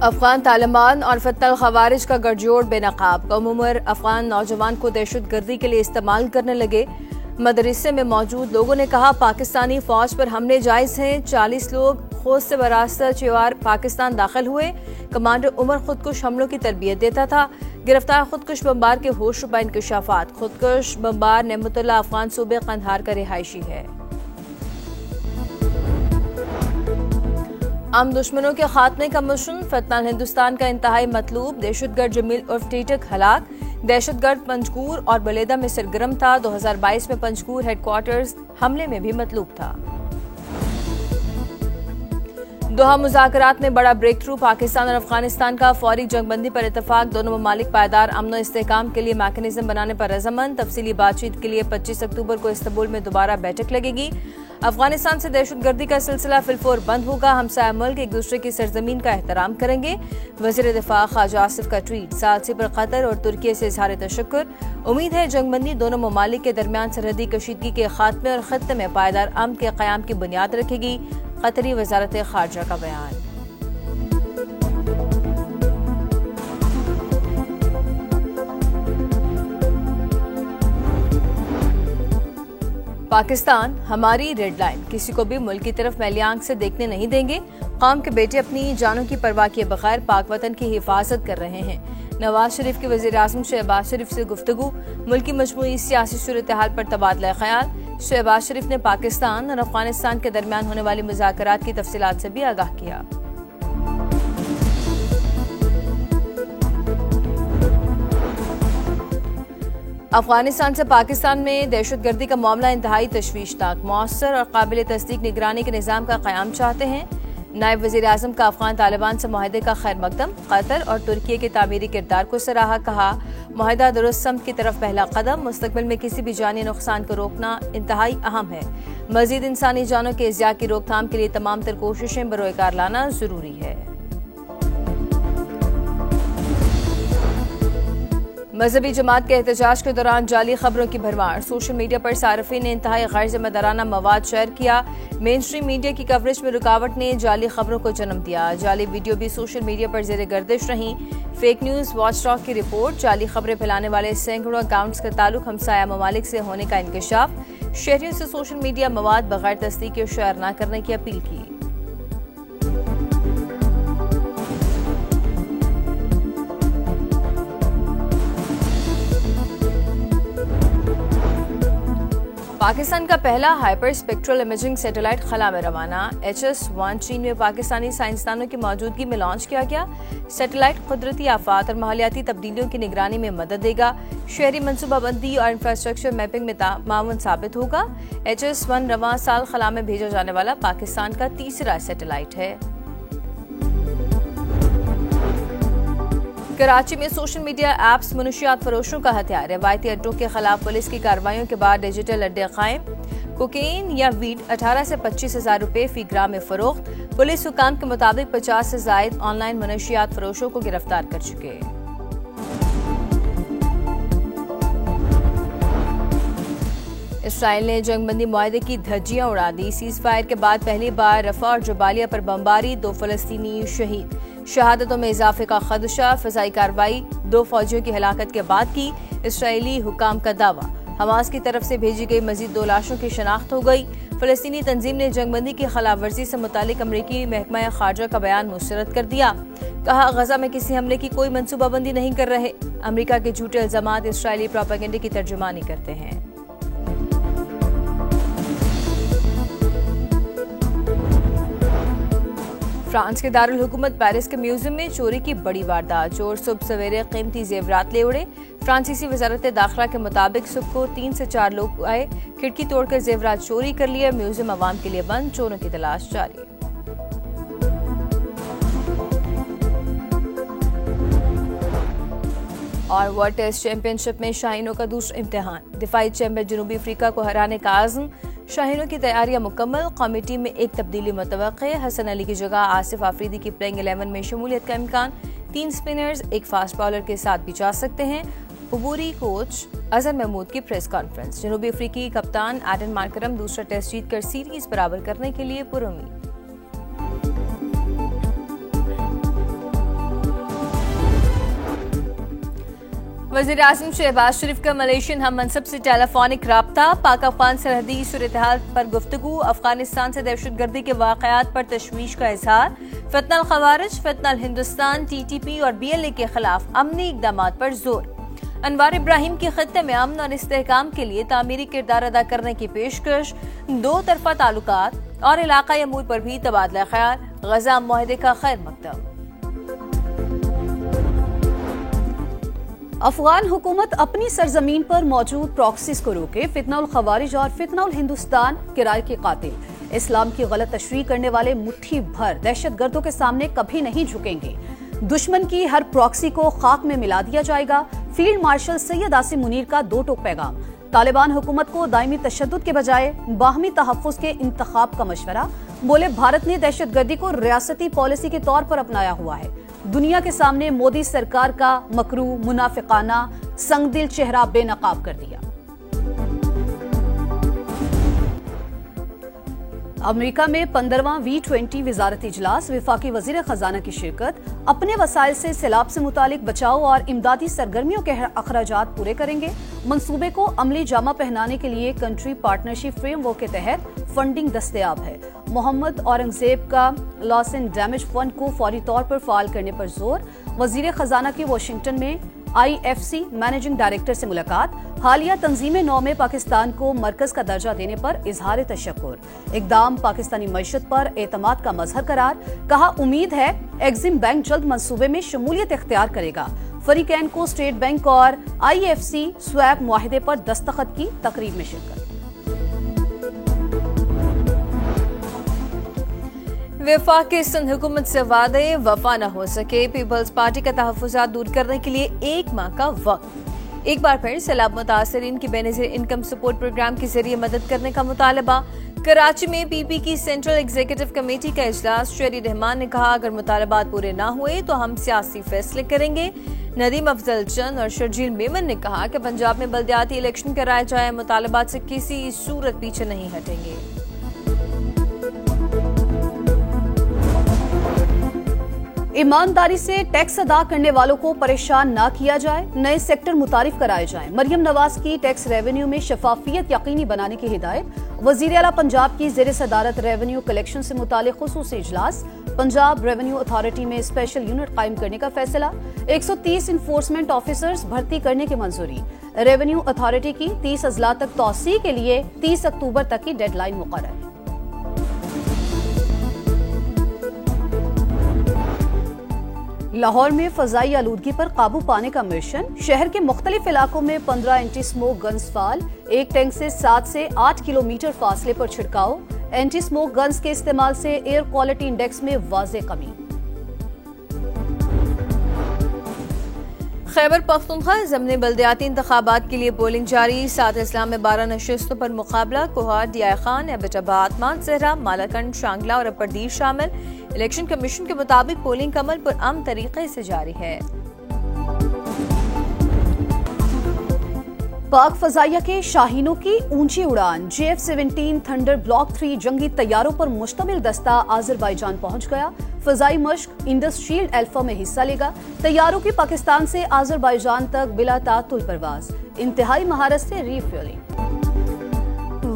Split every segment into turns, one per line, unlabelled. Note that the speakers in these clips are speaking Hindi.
अफगान तालिबान और फतह खवारिज का गठजोड़ बेनकाब। कम उम्र अफगान नौजवान को दहशतगर्दी के लिए इस्तेमाल करने लगे। मदरसे में मौजूद लोगों ने कहा, पाकिस्तानी फौज पर हमले जायज हैं। 40 लोग खोज से बरास्ता चेवार पाकिस्तान दाखिल हुए। कमांडर उमर खुदकुश हमलों की तरबियत देता था। गिरफ्तार खुदकुश बमबार के होश रुबा इंकशाफात। खुदकुश बमबार नेमतुल्लाह अफगान सूबे कंधार का रिहायशी है। आम दुश्मनों के खात्मे का मिशन। फतनाल हिंदुस्तान का इंतहाई मतलूब दहशतगर्द जमील उर्फ टीटक हलाक। दहशतगर्द पंजगूर और बलेदा में सरगर्म था। 2022 में पंजगूर हेडक्वार्टर्स हमले में भी मतलूब था। दोहा मुज़ाकरात में बड़ा ब्रेक थ्रू। पाकिस्तान और अफगानिस्तान का फौरी जंगबंदी पर इत्तेफाक। दोनों ममालिक पायदार अमन और इस्तेहकाम के लिए मैकेनिज्म बनाने पर रजामंद। तफसीली बातचीत के लिए 25 अक्टूबर को इस्तांबुल में दोबारा बैठक लगेगी। अफगानिस्तान से दहशतगर्दी का सिलसिला फिलफोर बंद होगा। हमसाया मुल्क एक दूसरे की सरजमीन का एहतराम करेंगे। वज़ीर दिफा ख्वाजा आसिफ का ट्वीट। सालसी पर कतर और तुर्की से इजहार तशक्कुर। उम्मीद है जंगबंदी दोनों ममालिक के दरमियान सरहदी कशीदगी के खात्मे और खत्ते में पायदार अमन के क़याम की बुनियाद रखेगी। कतरी वज़ारत ख़ारजा का बयान। पाकिस्तान हमारी रेड लाइन, किसी को भी मुल्क की तरफ मैली आंख से देखने नहीं देंगे। कौम के बेटे अपनी जानों की परवाह किए बगैर पाक वतन की हिफाजत कर रहे हैं। नवाज शरीफ के वज़ीर आज़म शहबाज शरीफ से गुफ्तगू। मुल्क की मजमूई सियासी सूरत हाल पर तबादला ख्याल। शहबाज शरीफ ने पाकिस्तान और अफगानिस्तान के दरमियान होने वाली मुज़ाकरात की तफसीलात से भी आगाह किया। अफगानिस्तान से पाकिस्तान में दहशतगर्दी का मामला इंतहाई तशवीशनाक। मौसर और काबिल तस्दीक निगरानी के निज़ाम का क़याम चाहते हैं। नायब वज़ीर आज़म का अफगान तालिबान से मुआहदे का खैर मकदम। कतर और तुर्की के तामीरी किरदार को सराहा। कहा, मुआहदा दुरुस्त समत की तरफ पहला कदम। मुस्तक़बिल में किसी भी जानी नुकसान को रोकना इंतहाई अहम है। मज़ीद इंसानी जानों के इज़्ज़ा की रोकथाम के लिए तमाम तर कोशिशें बरोएकार लाना ज़रूरी है। मजहबी जमात के एहतजाज के दौरान जाली खबरों की भरमार। सोशल मीडिया पर सार्फिन ने इंतहाई गैर जिम्मेदाराना मवाद शेयर किया। मेन स्ट्रीम मीडिया की कवरेज में रुकावट ने जाली खबरों को जन्म दिया। जाली वीडियो भी सोशल मीडिया पर ज़ेर गर्दिश रही। फेक न्यूज़ वॉचडॉग की रिपोर्ट। जाली खबरें फैलाने वाले सैकड़ों अकाउंट्स का ताल्लुक हमसाया ममालिक से होने का इंकशाफ। शहरियों से सोशल मीडिया मवाद बगैर तस्दीक के शेयर न करने की अपील की। पाकिस्तान का पहला हाइपर स्पेक्ट्रल इमेजिंग सैटेलाइट खला में रवाना। HS-1 चीन में पाकिस्तानी साइंसदानों की मौजूदगी में लॉन्च किया गया। सैटेलाइट कुदरती आफात और माहौलियाती तब्दीलियों की निगरानी में मदद देगा। शहरी मनसूबाबंदी और इंफ्रास्ट्रक्चर मैपिंग में मावन साबित होगा। HS-1 रवां साल खला में भेजा जाने वाला पाकिस्तान का तीसरा सैटेलाइट है। कराची में सोशल मीडिया एप्स मनुशियात फरोशों का हथियार। रवायती अड्डों के खिलाफ पुलिस की कार्रवाइयों के बाद डिजिटल अड्डे कायम। कोकेन या वीड 18 से 25 हजार रुपए फी ग्राम में फरोख्त। पुलिस हुकाम के मुताबिक 50 से जायद ऑनलाइन मनुशियात फरोशों को गिरफ्तार कर चुके हैं। इसराइल ने जंगबंदी मुआहदे की धज्जियां उड़ा दी। सीज फायर के बाद पहली बार रफा और जबालिया पर बमबारी। 2 फलस्तीनी शहीद। शहादतों में इजाफे का खदशा। फिजाई कार्रवाई 2 फौजियों की हलाकत के बाद की। इसराइली हुकाम का दावा। हमास की तरफ से भेजी गई मजीद 2 लाशों की शनाख्त हो गई। फलस्तीनी तंजीम ने जंगबंदी की खिलाफ वर्जी से मुतालिक अमरीकी महकमा खारजा का बयान मुस्तरद कर दिया। कहा, गजा में किसी हमले की कोई मनसूबाबंदी नहीं कर रहे। अमरीका के झूठे इल्जामात इसराइली प्रोपेगेंडे की तर्जुमानी करते हैं। फ्रांस के दारुल हुकूमत पेरिस के म्यूजियम में चोरी की बड़ी वारदात। चोर सुबह सवेरे कीमती जेवरात ले उड़े। फ्रांसीसी वजारत दाखिला के मुताबिक सुबह को 3 से 4 लोग आए, खिड़की तोड़कर जेवरात चोरी कर लिए। म्यूजियम अवाम के लिए बंद। चोरों की तलाश जारी। और वर्ल्ड टेस्ट चैंपियनशिप में शाहीनों का दूसरा इम्तिहान। दिफाई चैंपियन जनूबी अफ्रीका को हराने का आज़म। शाहीनों की तैयारियां मुकम्मल। कौमी टीम में एक तब्दीली मुतवक्के। हसन अली की जगह आसिफ आफरीदी की प्लेइंग 11 में शमूलियत का इम्कान। 3 स्पिनर्स, एक फास्ट बॉलर के साथ भी जा सकते हैं। उबूरी कोच अजहर महमूद की प्रेस कॉन्फ्रेंस। जनूबी अफ्रीकी कप्तान एडन मार्करम दूसरा टेस्ट जीतकर सीरीज बराबर करने के लिए पुरुमीद। वज़ीर आज़म शहबाज शरीफ का मलेशियन हम मनसब से टेलीफोनिक राब्ता। पाक अफगान सरहदी सूरत-ए-हाल पर गुफ्तगू। अफगानिस्तान से दहशतगर्दी के वाक़यात पर तशवीश का इजहार। फितनल खवारिज, फितनल हिंदुस्तान, TTP और BLA के खिलाफ अमनी इक़दाम पर जोर। अनवार इब्राहिम की खत्ते में अमन और इस्तेहकाम के लिए तामीरी किरदार अदा करने की पेशकश। दो तरफा ताल्लुकात और इलाकाई अमूर पर भी तबादला ख्याल। गजा मुआहदे का खैर मकतब।
अफगान हुकूमत अपनी सरजमीन पर मौजूद प्रॉक्सीज को रोके। फितनउल खवारिज और फितनउल हिंदुस्तान किराए के कातिल इस्लाम की गलत तशरीह करने वाले मुट्ठी भर दहशतगर्दों के सामने कभी नहीं झुकेंगे। दुश्मन की हर प्रॉक्सी को खाक में मिला दिया जाएगा। फील्ड मार्शल सैयद आसिम मुनीर का दो टोक पैगाम। तालिबान हुकूमत को दायमी तशद्दुद के बजाय बाहमी तहफ़्फ़ुज़ के इंतखाब का मशवरा। बोले भारत ने दहशतगर्दी को रियासती पॉलिसी के तौर पर अपनाया हुआ है। दुनिया के सामने मोदी सरकार का मकरू मुनाफिकाना संगदिल चेहरा बेनकाब कर दिया। अमेरिका में 15वां V20 वजारती इजलास। वफाकी वजीर खजाना की शिरकत। अपने वसाइल से सैलाब से मुतालिक बचाव और इमदादी सरगर्मियों के अखराजात पूरे करेंगे। मंसूबे को अमली जामा पहनाने के लिए कंट्री पार्टनरशिप फ्रेमवर्क के तहत फंडिंग दस्तयाब है। मोहम्मद औरंगजेब का लॉस एंड डैमेज फंड को फौरी तौर पर फाल करने पर जोर। वजीर खजाना की वाशिंगटन में IFC मैनेजिंग डायरेक्टर से मुलाकात। हालिया तंजीम नौ में पाकिस्तान को मरकज का दर्जा देने पर इजहार तशक्कुर। इकदाम पाकिस्तानी मईशत पर एतमाद का मजहर करार। कहा उम्मीद है एग्जिम बैंक जल्द मंसूबे में शमूलियत इख्तियार करेगा। फरीकैन को स्टेट बैंक और IFC स्वैप मुआहिदे पर दस्तखत की तकरीब में शिरकत।
वफाकी सिंध हुकूमत से वादे वफा न हो सके। पीपल्स पार्टी का तहफ़्फ़ुज़ात दूर करने के लिए 1 माह का वक्त। एक बार फिर सैलाब मुतासरीन की बेनज़ीर इनकम सपोर्ट प्रोग्राम के जरिए मदद करने का मुतालबा। कराची में PP की सेंट्रल एग्जीक्यूटिव कमेटी का इजलास। शहरी रहमान ने कहा अगर मुतालबात पूरे ना हुए तो हम सियासी फैसले करेंगे। नदीम अफजल चंद और शर्जील मेमन ने कहा कि पंजाब में बल्दियाती इलेक्शन कराए जाए, मुतालबात से किसी सूरत पीछे नहीं हटेंगे।
ईमानदारी से टैक्स अदा करने वालों को परेशान ना किया जाए। नए सेक्टर मुतारिफ कराए जाएं। मरियम नवाज की टैक्स रेवेन्यू में शफाफियत यकीनी बनाने की हिदायत। वजीर आला पंजाब की ज़ेर सदारत रेवेन्यू कलेक्शन से मुतालिक खुसूसी इजलास। पंजाब रेवेन्यू अथॉरिटी में स्पेशल यूनिट कायम करने का फैसला। 130 इन्फोर्समेंट ऑफिसर्स भर्ती करने की मंजूरी। रेवेन्यू अथॉरिटी की 30 अजला तक तौसी के लिए 30 अक्टूबर तक की डेडलाइन मुकर्रर। लाहौर में फजाई आलूदगी पर काबू पाने का मिशन। शहर के मुख्तलिफ इलाकों में 15 एंटी स्मोक गन्स फाल। एक टैंक से 7 से 8 किलोमीटर फासले पर छिड़काव। एंटी स्मोक गन्स के इस्तेमाल से एयर क्वालिटी इंडेक्स में वाज़े कमी।
खैबर पख्तूनख्वा ज़मनी बल्दियाती इंतखाबात के लिए पोलिंग जारी। 7 इस्लाम में 12 नशिस्तों पर मुकाबला। कोहार, DI खान, एबटाबाद, मानसहरा, मालाकंड, शांगला और अपरदीर शामिल। इलेक्शन कमीशन के मुताबिक पोलिंग का अमल पुरअमन तरीके से जारी है।
पाक फजाइया के शाहीनों की ऊंची उड़ान। JF-17 थंडर ब्लॉक 3 जंगी तैयारों पर मुश्तमिल दस्ता आज़रबाईजान पहुंच गया। फजाई मश्क इंडस शील्ड अल्फा में हिस्सा लेगा। तैयारों की पाकिस्तान से आज़रबाईजान तक बिला तातुल परवाज। इंतहाई महारत से रिफ्यूलिंग।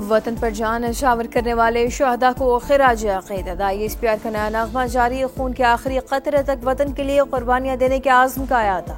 वतन पर जान निछावर करने वाले शहदा को खिराज अक़ीदत अदा। ISPR का नया नगमा जारी। खून के आखिरी कतरे तक वतन के लिए कुर्बानियां देने के आज़म का आयाता।